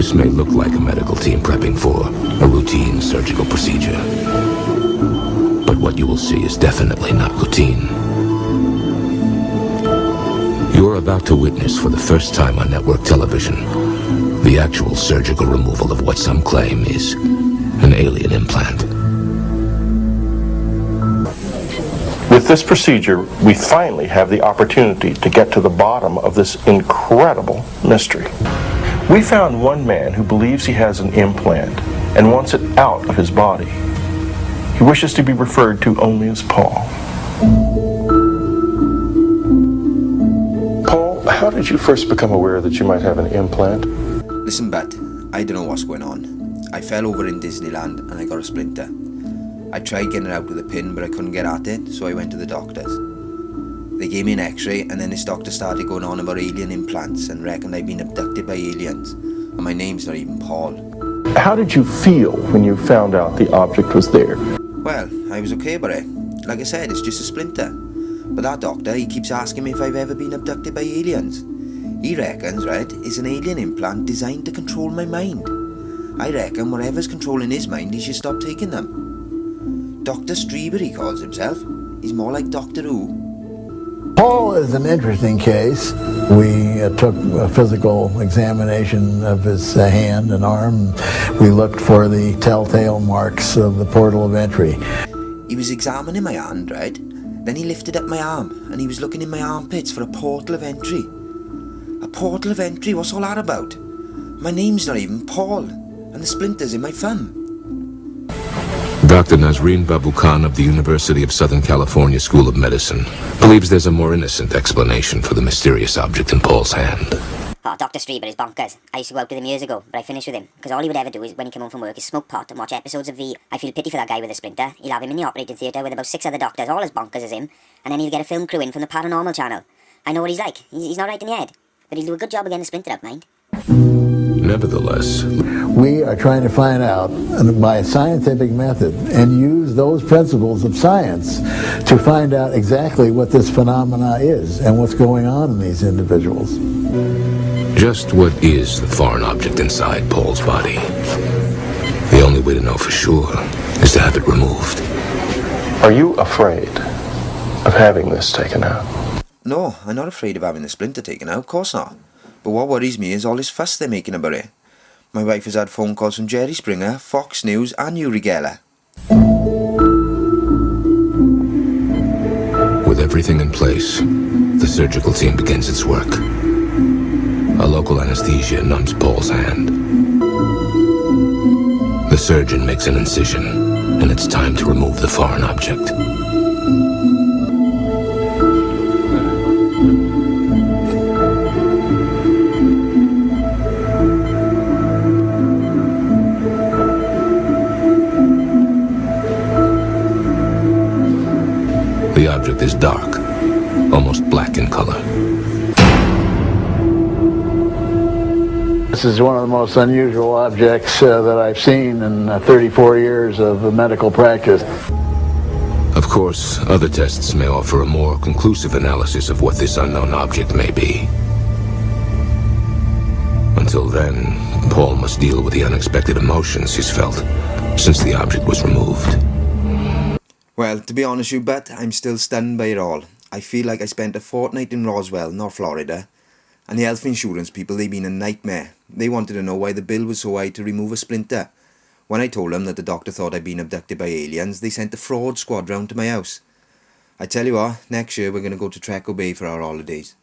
This may look like a medical team prepping for a routine surgical procedure. But what you will see is definitely not routine. You're about to witness for the first time on network television the actual surgical removal of what some claim is an alien implant. With this procedure, we finally have the opportunity to get to the bottom of this incredible mystery. We found one man who believes he has an implant and wants it out of his body. He wishes to be referred to only as Paul. Paul, how did you first become aware that you might have an implant? Listen, Bud, I don't know what's going on. I fell over in Disneyland and I got a splinter. I tried getting it out with a pin, but I couldn't get at it, so I went to the doctors. They gave me an x-ray, and then this doctor started going on about alien implants and reckoned I'd been abducted by aliens. And my name's not even Paul. How did you feel when you found out the object was there? Well, I was okay about it. Like I said, it's just a splinter. But that doctor, he keeps asking me if I've ever been abducted by aliens. He reckons, right, it's an alien implant designed to control my mind. I reckon whatever's controlling his mind, he should stop taking them. Dr. Strieber, he calls himself. He's more like Doctor Who. Paul is an interesting case. We took a physical examination of his hand and arm. We looked for the telltale marks of the portal of entry. He was examining my hand, right? Then he lifted up my arm and he was looking in my armpits for a portal of entry. A portal of entry? What's all that about? My name's not even Paul, and the splinter's in my thumb. Dr. Nazreen Babu Khan of the University of Southern California School of Medicine believes there's a more innocent explanation for the mysterious object in Paul's hand. Oh, Dr. Strieber is bonkers. I used to go out with him years ago, but I finished with him, because all he would ever do is, when he came home from work, is smoke pot and watch episodes of V. I feel pity for that guy with a splinter. He'll have him in the operating theatre with about 6 other doctors, all as bonkers as him, and then he'll get a film crew in from the Paranormal Channel. I know what he's like. He's not right in the head, but he'll do a good job of getting the splinter out, mind. Nevertheless, We are trying to find out by a scientific method and use those principles of science to find out exactly what this phenomena is and what's going on in these individuals. just what is the foreign object inside Paul's body? The only way to know for sure is to have it removed. Are you afraid of having this taken out? No, I'm not afraid of having the splinter taken out, of course not. But what worries me is all this fuss they're making about it. My wife has had phone calls from Jerry Springer, Fox News and Uri Geller. With everything in place, the surgical team begins its work. A local anesthesia numbs Paul's hand. The surgeon makes an incision, and it's time to remove the foreign object. The object is dark, almost black in color. This is one of the most unusual objects that I've seen in 34 years of medical practice. Of course, other tests may offer a more conclusive analysis of what this unknown object may be. Until then, Paul must deal with the unexpected emotions he's felt since the object was removed. Well, to be honest with you, but I'm still stunned by it all. I feel like I spent a fortnight in Roswell, North Florida, and the health insurance people, they've been a nightmare. They wanted to know why the bill was so high to remove a splinter. When I told them that the doctor thought I'd been abducted by aliens, they sent a fraud squad round to my house. I tell you what, next year we're going to go to Treco Bay for our holidays.